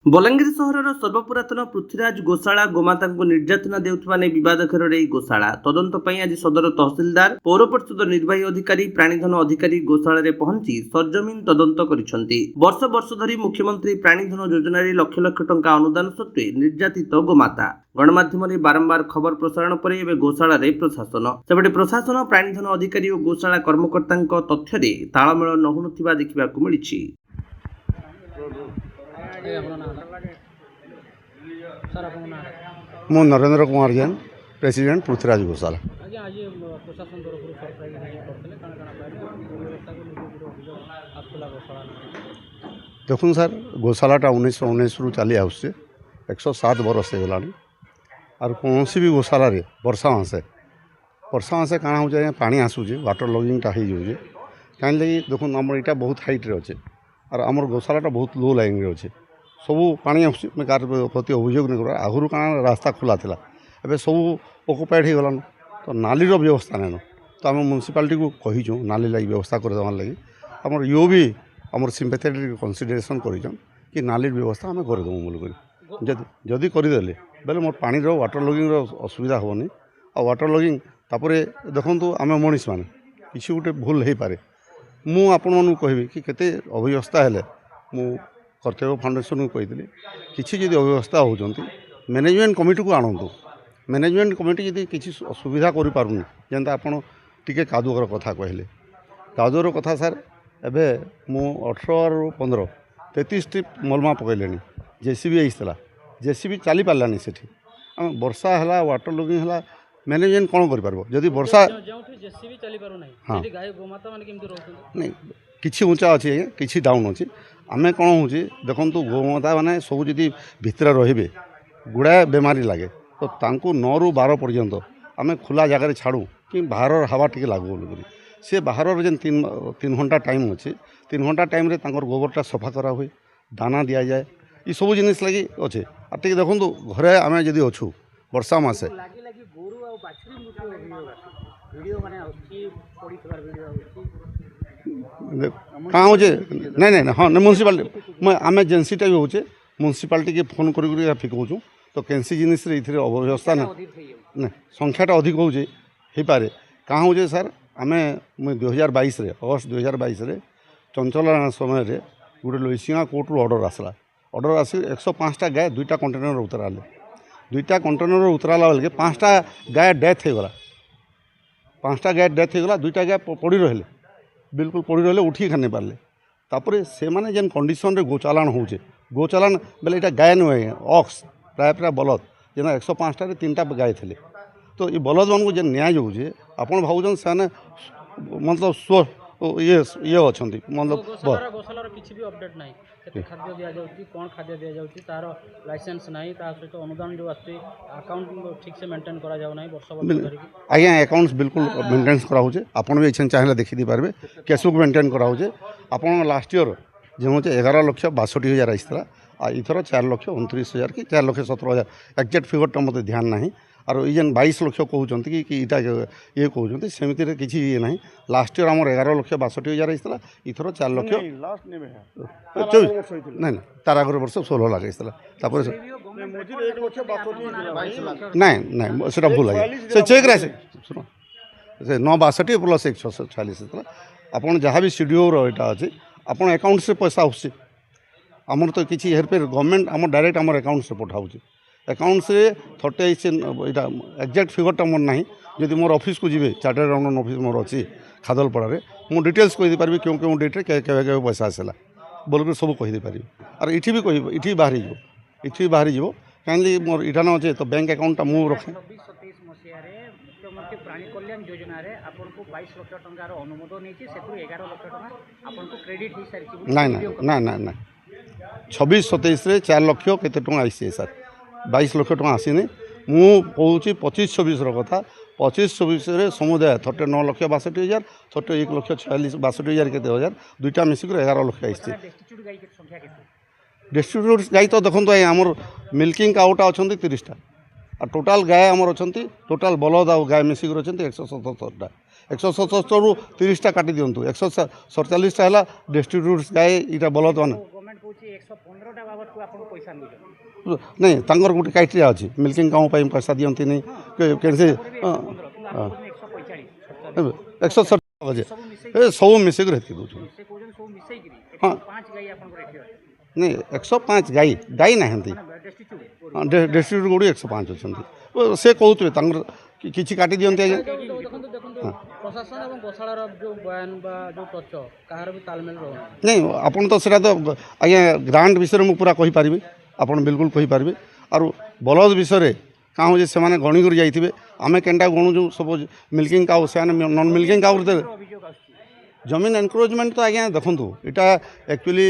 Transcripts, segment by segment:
बलांगीर सहर सर्वपुरातन पृथ्वीराज गोशाला गोमाता को निर्यातना देउथबा नै विवाद घेर गोशाला तदंत पई आज सदर तहसिलदार पौर परिषद निर्वाही अधिकारी प्राणीधन अधिकारी गोशाला रे पहुंची सरजमीन तदंत करिसंती। वर्ष वर्ष धरी मुख्यमंत्री प्राणीधन योजना रे लक्ष लक्ष टंका अनुदान सत्वे निर्यातित गोमाता गणमाध्यम बारंबार खबर प्रसारण पर एवं गोशाला रे प्रशासन सेपटे प्रशासन प्राणीधन अधिकारी और गोशाला कर्मकर्ता तथ्य तालमेल नहुनथिबा देखिबाकू मिलिछि। मु नरेंद्र कुमार जैन प्रेसिडेंट पृथ्वीराज गोशाला। देखुन सर गोशालाटा 1919 रु चली आस 107 बरस हो गला और कौन भी गोशाला रे वर्षा मासे काଣା हो पानी आसूचे वाटर लगिंगटा हो जाऊे कहीं लगी देखुन आम यहाँ बहुत हाइट्रे अच्छे और आमर गोशालाटा बहुत लो लाइन रे अच्छे सबू पानी आस कार प्रति अभियोग नहीं कर आगुरी काଣା रास्ता खोला था एवं सब अकुपाइड हो गलान तो नालीर व्यवस्था नहीं तो आम म्यूनिसिपालिटी को कहीचु नाली लगी व्यवस्था करदेवार लगी आमर यो भी आमर सिम्पैथेटिक कंसिडरेशन करिछन कि नालीर व्यवस्था आम करदेमु बोल जदि करदेले बेले मोर पानी वाटर लगिंग असुविधा हेनी आ वाटर लगिंग तापर देखु आम मनीष मैंने किसी गोटे भूल हो पारे मु आपण मानू कहबी कि केते अव्यवस्था हेले मु कर्तव्य फाउंडेशन को कही किसी जदि अव्यवस्था होती मैनेजमेंट कमिटी को आणतु मैनेजमेंट कमिटी जदि किसी सुविधा कर पारुनी जेनता आपण टिके कादुअर कथा कहले कादुअर कथा सर एबे मु 18 रु 15 33 टी मलमा पकईले जेसीबी आईला जेसीबी चली पारानी से वर्षा है वाटर लगिंग है मैनेजमेंट कौन कर वर्षा हाँ नहीं किसी ऊँचा अच्छे किसी डाउन अच्छे आम कौन हो देखु गोमाता मैंने सब जी भितर रे गुड़ाए बेमारी लगे तो 9 रु 12 पर्यंत आम खोला जगार छाड़ू कि बाहर हवा टी लागू बोल सी बाहर जेन 3 घंटा टाइम अच्छे 3 घंटा टाइम गोबरटा सफा करा हुए दाना दि जाए ये सब जिनिस लगी अच्छे आ टे देखो घरे आम जदि अच्छू वर्षा मासे कहाँ हो नहीं नहीं हाँ म्यूनिसिपालिटी आम जेनसीटा भी होचे म्यूनिसिपालिटी के फोन कर फिकाऊँ तो कैंसी जिनिस अव्यवस्था ना संख्याटा अधिक हो पारे कहाँ हो सर आम 2022 अगस्त 2022 चंचल समय गोटे लोईसिंगा कोर्ट रू ऑर्डर आस 105टा गाय 2टा कंटेनर उतराले 2टा कंटेनर उतराला बेल 5टा गाय डेथ हो गला 5टा गाय डेथ हो गला 2टा गाय पड़ी रहे बिल्कुल पड़ी रहे उठी खाने पारे तापर से माने जेन कंडीशन रे गोचालान होचे गोचालान बेले यहाँ गाय नुहे ऑक्स प्राय प्राय बलद जेना 105टा 3टा गाय थे तो ये बलद मान को जेन न्याय जाऊे आपड़ भावुन से मतलब स्व ये अच्छा मतलब किसी भी अपडेट नहीं केते खाद्य दिया जाउची कोन खाद्य दिया जाउची तार लाइसेंस नहीं ता सहित अनुदान जो आछी अकाउंट ठीक से मेंटेन करा जाउ नहीं वर्ष वर्ष धरि आज्ञा अकाउंट्स बिल्कुल मेंटेन करा होचे आपन भी इच्छा चाहे देखि दी पारबे कैशबुक मेंटेन करा होचे आपन लास्ट ईयर जो 11,62,000 आइसला आ इथर 4,29,000 कि 4,17,000 एक्जेक्ट फिगरटा मते ध्यान नहीं और ये 22 लक्ष कहते कि इटा ये कहते सेमती किसी ये ना लास्ट ईयर आम 11,62,000 आइसला इथर 4 लक्ष नहीं तार आगर वर्ष 16 लाख आइसला नहीं से भूल लगे से चेक शुण से 9,62 प्लस 146 आपड़ जहाँ भी सीडीओ रहा अच्छे आप अकाउंट से पैसा आसुचे आमर तो किसी हेरफेर गवर्नमेंट आम डायरेक्ट आम अकाउंट से पठाऊँ अकाउंट से 38 यहाँ एक्जाक्ट फिगरटा मोर ना जदि मोर ऑफिस को जी चार्टर्ड अकाउंटेंट ऑफिस मोर अच्छी खादलपड़ा मु डिटेल्स कहीदे पारि क्यों क्यों डेट्रे के पैसा आसला बोल सब कहीदे पारि और इठी भी कह इठी बाहरी जीव कहीं मोर इटा न अच्छे तो बैंक अकाउंटा मु रखे मुख्यमंत्री प्राणी कल्याण योजना रे आपको 22 लाख टंकार अनुमोदन नहीं 11 लाख टंका आपको क्रेडिट हो सारी ना ना ना 26-27 रे 4 लाख केते टंका आइसी सर 22 लाख टंका आसीनी मु कहूँ 25-26 कथा 25-26 समुदाय 9,62,000 1,46,62,000 केते हजार 2टा मिसिक 11 लाख आइसी डिस्ट्रीब्यूट गाई तो देखो आमर मिल्किंग काउटा अच्छा 30टा और टोटाल गाय आमर अच्छा टोटाल बलद आ गाय मिसिक अच्छा 177टा 177 रु 30टा काटी दिंतु 147टा है डिस्ट्रीब्यूट गाय इटा बलद मान କହୁଛି 115ଟା ବାବଦକୁ ଆପଣଙ୍କୁ ପଇସା ମିଳିବ ନାଇଁ ତାଙ୍କର ଗୋଟେ କ୍ରାଇଟେରିଆ ଅଛି ମିଲ୍କିଂ କାମ ପାଇଁ ପଇସା ଦିଅନ୍ତିନି କେମିତି 170 ବଜେ ସବୁ ମିଶିକି ହେତିକି ଦେଉଛନ୍ତି ସେ କହୁଛନ୍ତି ସବୁ ମିଶେଇକିରି ହଁ 5 ଗାଈ ଆପଣଙ୍କର ଏଠି ଅଛି ନାଇଁ 105 ଗାଈ ନାହାନ୍ତି ଡିଷ୍ଟ୍ରିକ୍ଟ ଡିଷ୍ଟ୍ରିକ୍ଟ ଗୁଡ଼ି 105 ଅଛନ୍ତି ସେ କହୁଥିବେ ତାଙ୍କର କିଛି କାଟି ଦିଅନ୍ତି ଆଜ୍ଞା ଦେଖନ୍ତୁ ପ୍ରଶାସନ ଏବଂ ଗୋଶାଳାର ଯେଉଁ ବୟାନ ବା ଯେଉଁ ତଥ୍ୟ କାହାର ବି ତାଲମେଲ ରହୁନି ନାଇଁ ଆପଣ ତ ସେଇଟା ତ ଆଜ୍ଞା ଗ୍ରାଣ୍ଟ ବିଷୟରେ ମୁଁ ପୁରା କହିପାରିବି ଆପଣ ବିଲକୁଲ କହିପାରିବେ ଆରୁ ବଲଦ ବିଷୟରେ କାଁ ହେଉଛି ସେମାନେ ଗଣି କରି ଯାଇଥିବେ ଆମେ କେନ୍ଟା ଗଣୁଛୁ ସପୋଜ ମିଲ୍କିଂ କାଉ ସେମାନେ ନନ୍ ମିଲ୍କିଂ କାଉ ଅଭିଯୋଗ ଆସୁଛି ଜମିନ୍ ଏନକ୍ରୋଚମେଣ୍ଟ ତ ଆଜ୍ଞା ଦେଖନ୍ତୁ ଏଇଟା ଆକ୍ଚୁଆଲି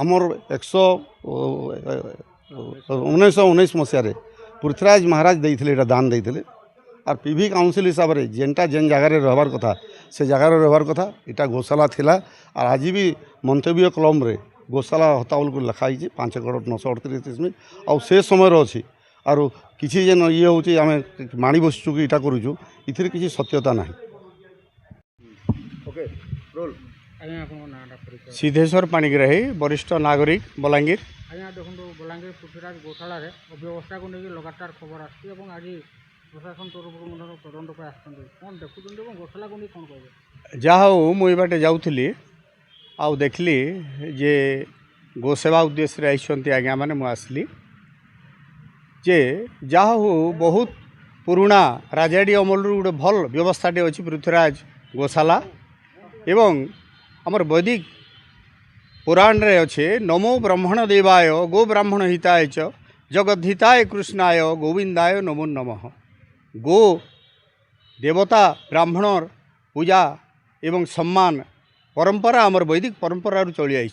ଆମର 1919 ମସିହାରେ ପୃଥ୍ୱୀରାଜ ମହାରାଜ ଦେଇଥିଲେ ଏଇଟା ଦାନ ଦେଇଥିଲେ আর পিভি কাউন্সিল হিসাবে যেনটা যেন জায়গায় রহবার কথা সে জায়গায় রহবার কথা এটা গোশালা লা আর আজ বি মন্তব্য কলমরে গোশালা হতা বলক লেখা হয়েছে 5 করোড় 938 ইসমি আর সে সময়ের অছি আর কিছু যেন ইয়ে হচ্ছে আমি মানি বসছু কি এটা করুছু এর কিছু সত্যতা না ওকে রোল ଆଜ୍ଞା ଆପଣଙ୍କ ନାଁଟା ପରିଚୟ सिद्धेश्वर पाणिग्राही वरिष्ठ नागरिक बलांगीर ଆଜ୍ଞା ଦେଖନ୍ତୁ ବଲାଙ୍ଗୀର ପୃଥ୍ୱୀରାଜ ଗୋଶାଳାରେ ଅବ୍ୟବସ୍ଥାକୁ ନେଇକି ଲଗାତାର ଖବର ଆସୁଛି ଏବଂ ଆଜି ପ୍ରଶାସନ ତରଫରୁ ମଧ୍ୟ ତଦନ୍ତ ପାଇଁ ଆସିଛନ୍ତି କ'ଣ ଦେଖୁଛନ୍ତି ଏବଂ ଗୋଶାଳାକୁ ନେଇ କ'ଣ କହିବେ जहा हो मुई बाटे जाऊली आउ देखली जे गोसेवा उद्देश्य आई आज्ञा मैंने मुझे आसली जे जहा हो बहुत पुराणा राजाड़ी अमल गोटे भल व्यवस्थाटे अच्छी पृथ्वीराज गोशाला एवं आमर वैदिक पुराण रे अच्छे नमो ब्राह्मण देवाय गो ब्राह्मण हिताय च जगद्धिताय कृष्णाय गोविंदाय नमो नमः गो देवता ब्राह्मणर पूजा एवं सम्मान परंपरा आमर वैदिक परंपरा चली आई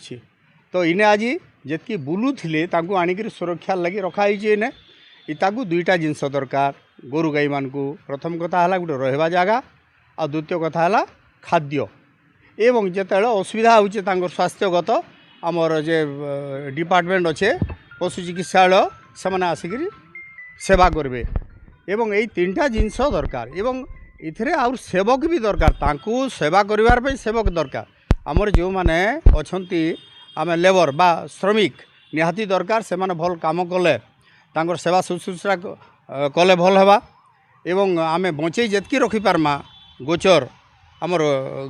तो इने आज जितकी बुलू थिले तांको आनिक सुरक्षा लगी रखाई इने ताकू दुईटा जिनस दरकार गोरु गाई मानकू प्रथम कथा है गोटे रहा जगह आ द्वितीय कथा है खाद्य एवं जिते असुविधा होचे स्वास्थ्यगत आमर जे डिपार्टमेंट अच्छे पशु चिकित्सालय से आसिक सेवा करेंगे एवं यही 3टा जिनस दरकार एवं इथरे आउर सेवक भी दरकार तांकू सेवा करिवार पे सेवक दरकार आमर जो माने अछंती आमे लेबर बा श्रमिक निहाती दरकार से माने भल काम कले तांकर सेवा शुश्रूषा कले भल हेबा एवं आमे बंचई जेतकी रखी पारमा गोचर आमर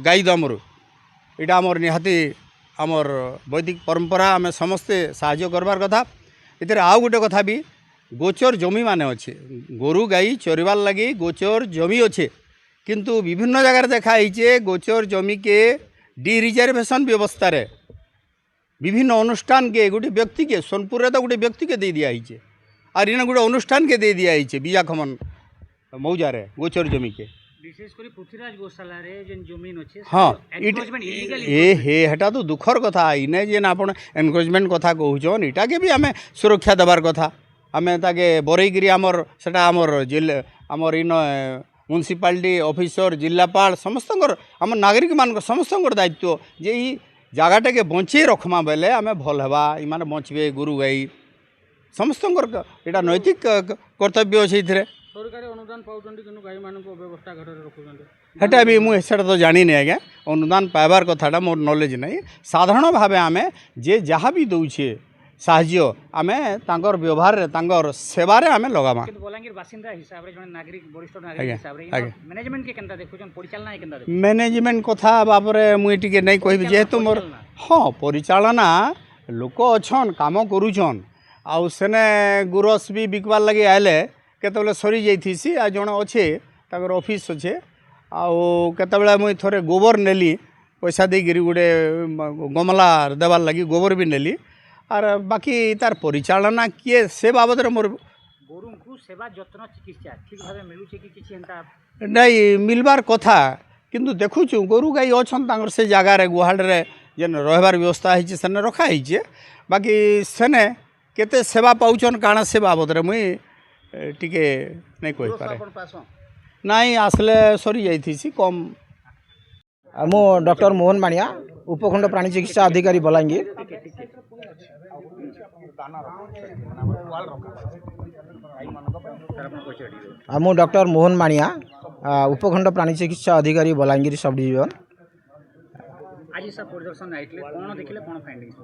गाई दमरु इटा आमर निहाती आमर वैदिक परंपरा आमे समस्ते साहाय्य करबार कथा इतरे आउ गोटे कथा भी गोचर जमी माने अच्छे गोरु गाई चरबार लगी गोचर जमी अच्छे किंतु विभिन्न जगह देखा गोचर जमी के डी रिजर्वेशन व्यवस्था रे विभिन्न अनुष्ठान के गोटे व्यक्ति के सोनपुर तो गोटे व्यक्ति के दे दिया और इन गोटे अनुष्ठान के दे दिया बीजा खमन मौजा गोचर जमी के विशेषकर पृथ्वीराज गोशाला रे जेन जमीन अछि हाँ एनक्रोचमेंट हेटा तो दुखर कथा इने जेन आपण एनक्रोचमेंट कथा कहूछन इटा के भी आमे सुरक्षा देबार कथा आमे ताके बरईगिरी आमर सेटा आमर जिला आमर इन म्युनिसिपालिटी ऑफिसर जिलापाल समस्तंकर आम नागरिक मान समस्तंकर दायित्व जे ही जगहटा के बंचे रखमा बेले आमे भल हेबा इमाने बंचबे गुरु गाई समस्तंकर एटा नैतिक कर्तव्य अछि इथरे सरकारी अनुदान पाउछन्ती किनु गाई मानको व्यवस्था घर रे रखुछन्ती हेटा भी मुझे सेटा तो जानी नहीं आज्ञा अनुदान पाइबार कथाटा मोर नॉलेज नहीं साधारण भाव आमे जे जहाँ भी दौछे साहाय्य आमे तांकर व्यवहार रे तांकर सेवा रे आमे लगामा किंतु बलांगीर बासिंदा हिसाब रे जने नागरिक वरिष्ठ आज्ञा, नागरिक हिसाब रे आज्ञा। मैनेजमेंट के केनता देखुछन परिचालना केनता देखु मैनेजमेंट कथा बाबरे मुई टिके नहीं कहबी जेहेतु मोर हाँ परिचालना लोक अछन काम करूछन आउ सेने गुरस भी बिकबार लगे आइले केतबेले सरी जाइथिसी आ जण अच्छे ताकर ऑफिस अच्छे आउ केतबेले मुई थोरे गोबर नेली पैसा देगिरी गोटे गमला देवार लगी गोबर भी नेली आर बाकी तार परिचालना किए से बाबद मोर गोरुंकु सेवा जत्न चिकित्सा ठीक भाबे मिलुछे कि किछि एंता नहीं मिलबार कथा किंतु देखुछु गोरु गाई अछन तांकर से जगह रे गुहाल रे जेन रहबार व्यवस्था है सेने रखा है बाकी सेने केते सेवा पाउछन काना से बाबद रे मुई टिके नहीं कहि पारे नहीं आसले सरी जाइथिसी कम मु डॉक्टर मोहन मानिया उपखंड प्राणी चिकित्सा अधिकारी बलांगीर मु डॉक्टर मोहन मानिया उपखंड प्राणी चिकित्सा अधिकारी बलांगीर सब डिविजन आज सब परिदर्शन आइले कौन देखिले कौन फाइंडिंग्स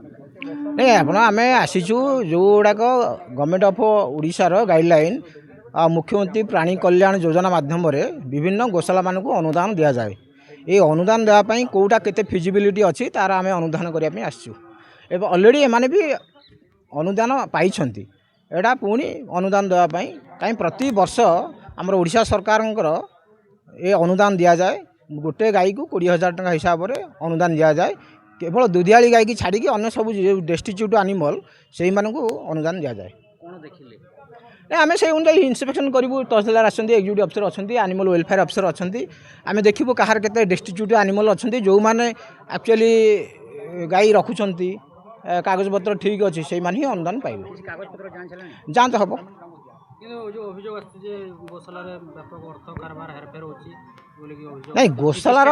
नहीं आपण आम आसीचु जो गुड़ाक गवर्नमेंट ऑफ ओडिशार गाइडलाइन मुख्यमंत्री प्राणी कल्याण योजना माध्यम विभिन्न गोशाला मानक अनुदान दि जाए। ये अनुदान देवाई कौटा केते फिजिबिलिटी अच्छी तार आम अनुधान करने आसचु एवं अलरेडी एमाने भी अनुदान पाई एटा पुणी अनुदान देवाई कहीं प्रति वर्ष आमर ओडिशा सरकार ये अनुदान दि जाए। गोटे गाई को 20,000 टका हिसाब से अनुदान दि जाए। केवल दुधियाली गाई की छाड़ी अन्य सब डेस्टिट्यूट एनिमल से अनुदान दि जाए। कौन देखिले नहीं आम से अनुसार इन्स्पेक्शन करूँ। तहसीलदार आसती एक्जिक्यूटिव अफिसर अच्छा एनिमल वेलफेयर अफिसर अच्छा आम देखू कहार के डेस्टिट्यूट एनिमल अच्छा जो मैंने एक्चुअली गाई रखुंट कागज पत्र ठीक अच्छे से ही अनुदान पाइबे। कागज पत्र जांच हम जो अभियोग आसছে गोशाला व्यापक अर्थ कारबार हेरफेर होची बोले कि अभियोग नहीं गोशालार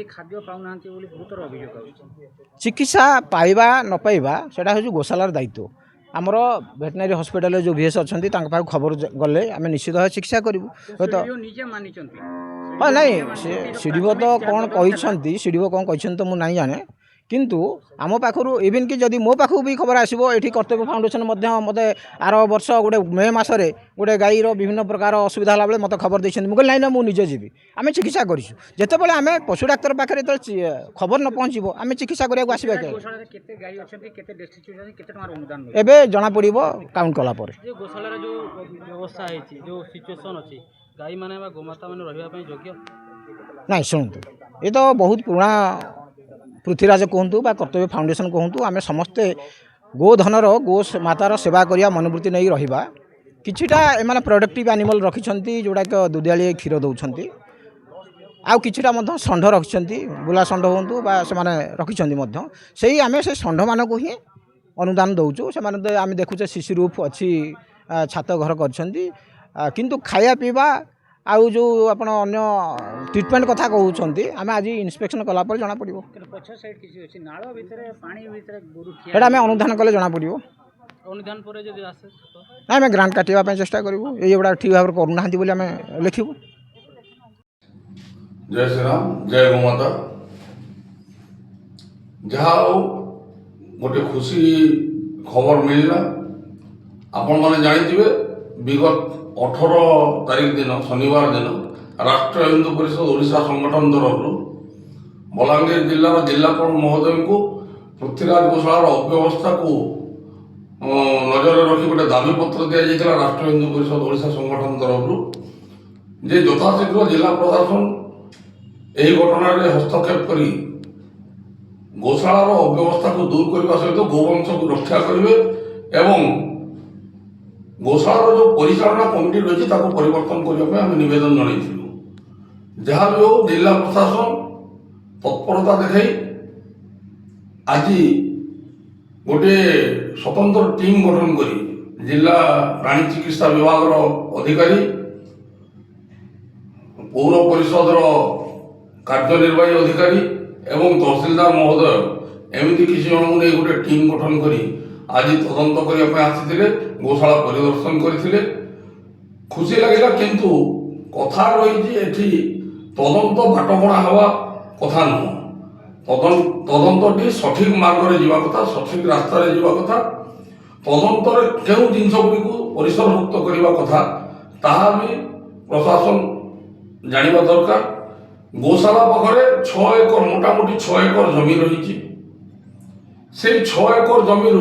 खाद्य पाउनांती बोली गुरुतर अभियोग आउची। चिकित्सा पाइबा न पाइबा सेटा हूँ गोशालार दायित्व। आमर भेटनारी हस्पिटाल जो VS अच्छा पाख खबर गले आम निश्चित भाव चिकित्सा करूँ। तो निजे मानिचंती हाँ नहीं सीडीओ तो कौन कहते सीडीओ कौन कहते तो मुझे नहीं जाने किंतु आम पाखु इवन कि जदि मो पाखु भी खबर आसो ये कर्तव्य फाउंडेशन मत आर वर्ष गोटे मे मसरे गोटे गाईर विभिन्न प्रकार असुविधा है बेले मत खबर देते मुझे नाइन मुझे निजे जी आम चिकित्सा करूँ जितेबाला आम पशु डाक्तर पाखे खबर न पहुँचो आम चिकित्सा करने आसवा एवं जना पड़ काउंट कलापर गोशाला जो व्यवस्था है जो सिचुएसन अच्छी गाई मैंने गोमाता मैंने रही योग्य ना शुणु ये तो बहुत पुराना पृथ्वीराज कहतु कर्तव्य फाउंडेशन कहतु आम समस्ते गोधनर गो मातार सेवा करिया मनोवृत्ति नहीं रहिबा। किछिटा एमाने प्रोडक्टिव एनिमल रखिछंती जोड़ाक दुधियाली क्षीर दौरान आउ किछिटा मध्य षंढ रखिछंती बुला षंढ होंतु बा सेमाने रखिछंती मध्य सेही आमे से षंढ मानकु ही अनुदान दउचु। सेमाने आमे देखुचे सीसी रूफ अच्छी छात घर करछंती किंतु खाया पीवा आउ जो आपण अन्य ट्रिटमेंट कथा कहउछंती आमे आज इन्स्पेक्शन कला पर जना पड़िबो। पछ साइड किछि अछि नाळो भितरे पानी भितरे गोरु खिया एटा आमे अनुधान कले जना पड़िबो। अनुदान पर जदि आसे ना आमे ग्रांट काटिबा पय चेष्टा करिवो। एई एबडा ठीक भाव करू नाहंती बोली आमे लिखिबो। जय श्री राम जय गोमाता। जहाँ गोटे खुशी खबर मिलला आपण माने जानिथिबे विगत 18 तारीख दिन शनिवार दिन राष्ट्र हिंदू परिषद ओडिशा संगठन तरफ बलांगीर जिलार जिलापाल महोदय को पृथ्वीराज गोशालार अव्यवस्था को नजर रखी गोटे दाबीपत्र दि जाता राष्ट्र हिंदू परिषद ओडिशा संगठन तरफ जे यथाशीघ्र जिला प्रशासन यही घटना हस्तक्षेप करी गोशालार अव्यवस्था को दूर करने सहित गोवंश को रक्षा करेंगे एवं गोशालार जो परिचालना कमिटी रही परिवर्तन करने आम नवेदन जनइलु। जहाँ भी हो जिला प्रशासन तत्परता देखाई आज गोटे स्वतंत्र टीम गठन करी जिला प्राणी चिकित्सा विभाग अधिकारी पौर परिषद कार्यनिर्वाही अधिकारी एवं तहसीलदार महोदय एमती किसी जन को गोटे टीम गठन करी आज तदंत करने आसी गोशाला परिदर्शन करते खुशी लगे किंतु कथा रही तदंत बाटबणा हवा कथा नुह तदंतटी सठिक मार्ग में जावा कथा सठिक रास्तार जावा कथा तदंतर क्यों जिनसगुड़ी परिसरभुक्त करने कथा ताहा भी प्रशासन जानिबा दरकार। गोशाला पाखे 6 एकर मोटामोटी 6 एकर जमी रही से 6 एकर जमी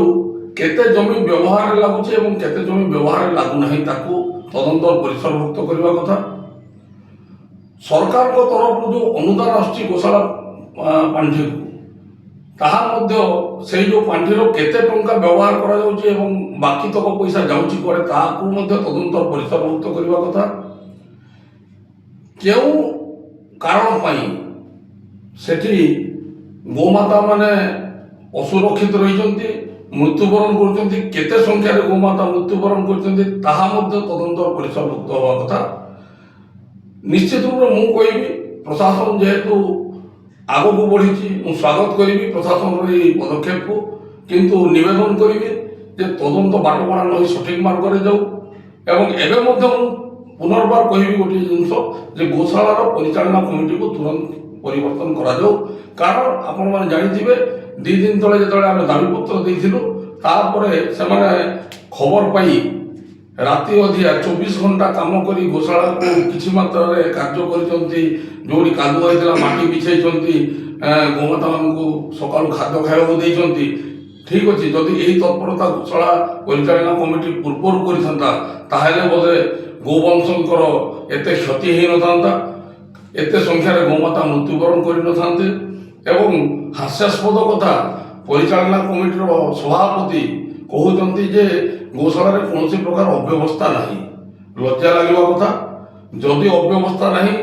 केते जमी व्यवहार लगुचे एवं केते जमी व्यवहार लागू नहीं ताकू तदंत परिसरभुक्त करने कथा। सरकार को तरफ जो अनुदान आसुची गोशाला पांठी को ताहा मध्य से जो पांठीर केते टंका व्यवहार करा जाउची एवं बाकी तक पैसा जाउची कुआडे ताहाकू मध्य तदंत परिसरभुक्त करने कथा। क्यों कारण पाई सेठी गोमाता माने असुरक्षित रही मृत्युवरण करते संख्यार गोमाता मृत्युवरण करते तदंत परिसरभुक्त हवा कथा। निश्चित रूप से मुझे कहबी प्रशासन जेहेतु आग को बढ़ी स्वागत करी प्रशासन पदक्षेप को किंतु निवेदन करी तदंत बाटबणा नहीं सठिक मार्ग में जाऊ एवं एवं पुनर्बार कहबी गोटे जिनस गोशालार परिचालना कमिटी को तुरंत ପରିବର୍ତ୍ତନ କରାଯାଉ। କାରଣ ଆପଣମାନେ ଜାଣିଥିବେ 2 ଦିନ ତଳେ ଯେତେବେଳେ ଆମେ ଦାବିପତ୍ର ଦେଇଥିଲୁ ତାପରେ ସେମାନେ ଖବର ପାଇ ରାତି ଅଧିଆ 24 ଘଣ୍ଟା କାମ କରି ଗୋଶାଳାକୁ କିଛି ମାତ୍ରାରେ କାର୍ଯ୍ୟ କରିଛନ୍ତି। ଯେଉଁଠି କାଦୁଅ ହେଇଥିଲା ମାଟି ବିଛେଇଛନ୍ତି, ଗୋମାତାମାନଙ୍କୁ ସକାଳୁ ଖାଦ୍ୟ ଖାଇବାକୁ ଦେଇଛନ୍ତି। ଠିକ୍ ଅଛି, ଯଦି ଏହି ତତ୍ପରତା ଗୋଶାଳା ପରିଚାଳନା କମିଟି ପୂର୍ବରୁ କରିଥାନ୍ତା ତାହେଲେ ବୋଧେ ଗୋବଂଶଙ୍କର ଏତେ କ୍ଷତି ହେଇନଥାନ୍ତା, ଏତେ ସଂଖ୍ୟାରେ ଗୋମାତା ମୃତ୍ୟୁବରଣ କରିନଥାନ୍ତେ। ଏବଂ ହାସ୍ୟାସ୍ପଦ କଥା, ପରିଚାଳନା କମିଟିର ସଭାପତି କହୁଛନ୍ତି ଯେ ଗୋଶାଳାରେ କୌଣସି ପ୍ରକାର ଅବ୍ୟବସ୍ଥା ନାହିଁ। ଲଜ୍ଜା ଲାଗିବା କଥା। ଯଦି ଅବ୍ୟବସ୍ଥା ନାହିଁ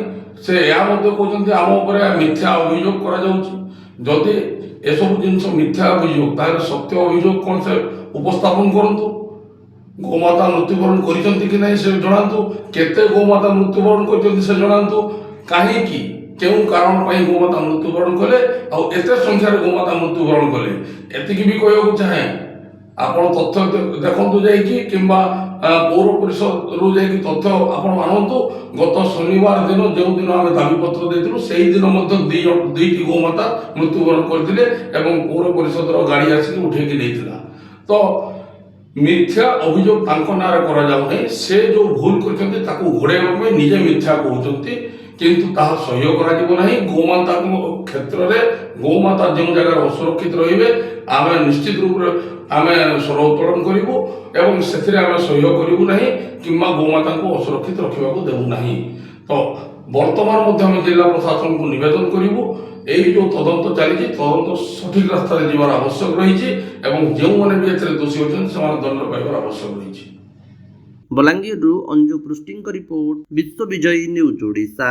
ସେ ଏହା ମଧ୍ୟ କହୁଛନ୍ତି ଆମ ଉପରେ ମିଥ୍ୟା ଅଭିଯୋଗ କରାଯାଉଛି। ଯଦି ଏସବୁ ଜିନିଷ ମିଥ୍ୟା ଅଭିଯୋଗ ତାହେଲେ ସତ୍ୟ ଅଭିଯୋଗ କ'ଣ ସେ ଉପସ୍ଥାପନ କରନ୍ତୁ। ଗୋମାତା ମୃତ୍ୟୁବରଣ କରିଛନ୍ତି କି ନାହିଁ ସେ ଜଣାନ୍ତୁ, କେତେ ଗୋମାତା ମୃତ୍ୟୁବରଣ କରିଛନ୍ତି ସେ ଜଣାନ୍ତୁ, କାହିଁକି କେଉଁ କାରଣ ପାଇଁ ଗୋମାତା ମୃତ୍ୟୁବରଣ କଲେ ଆଉ ଏତେ ସଂଖ୍ୟାରେ ଗୋମାତା ମୃତ୍ୟୁବରଣ କଲେ। ଏତିକି ବି କହିବାକୁ ଚାହେଁ, ଆପଣ ତଥ୍ୟ ଦେଖନ୍ତୁ ଯାଇକି, କିମ୍ବା ପୌର ପରିଷଦରୁ ଯାଇକି ତଥ୍ୟ ଆପଣ ଆଣନ୍ତୁ। ଗତ ଶନିବାର ଦିନ ଯେଉଁଦିନ ଆମେ ଦାବିପତ୍ର ଦେଇଥିଲୁ ସେହିଦିନ ମଧ୍ୟ 2ଟି ଗୋମାତା ମୃତ୍ୟୁବରଣ କରିଥିଲେ ଏବଂ ପୌର ପରିଷଦର ଗାଡ଼ି ଆସିକି ଉଠେଇକି ନେଇଥିଲା। ତ ମିଥ୍ୟା ଅଭିଯୋଗ ତାଙ୍କ ନାଁରେ କରାଯାଉ ନାହିଁ। ସେ ଯେଉଁ ଭୁଲ କରିଛନ୍ତି ତାକୁ ଘୋଡ଼ାଇବା ପାଇଁ ନିଜେ ମିଥ୍ୟା କହୁଛନ୍ତି, କିନ୍ତୁ ତାହା ସହ୍ୟ କରାଯିବ ନାହିଁ। ଗୋମାତାଙ୍କ କ୍ଷେତ୍ରରେ ଗୋମାତା ଯେଉଁ ଜାଗାରେ ଅସୁରକ୍ଷିତ ରହିବେ ଆମେ ନିଶ୍ଚିତ ରୂପରେ ଆମେ ସ୍ୱର ଉତ୍ତୋଳନ କରିବୁ ଏବଂ ସେଥିରେ ଆମେ ସହ୍ୟ କରିବୁ ନାହିଁ କିମ୍ବା ଗୋମାତାଙ୍କୁ ଅସୁରକ୍ଷିତ ରଖିବାକୁ ଦେବୁ ନାହିଁ। ତ ବର୍ତ୍ତମାନ ମଧ୍ୟ ଆମେ ଜିଲ୍ଲା ପ୍ରଶାସନକୁ ନିବେଦନ କରିବୁ, এই ଯେଉଁ ତଦନ୍ତ ଚାଲିଛି ତଦନ୍ତ ସଠିକ୍ ରାସ୍ତାରେ ଯିବାର ଆବଶ୍ୟକ ରହିଛି ଏବଂ ଯେଉଁମାନେ ବି ଏଥିରେ ଦୋଷୀ ଅଛନ୍ତି ସେମାନେ ଦଣ୍ଡ ପାଇବାର ଆବଶ୍ୟକ ରହିଛି। ବଲାଙ୍ଗୀରରୁ ଅଞ୍ଜୁ ପୃଷ୍ଟିଙ୍କ ରିପୋର୍ଟ, ବିଶ୍ୱ ବିଜୟୀ ନ୍ୟୁଜ୍ ଓଡ଼ିଶା।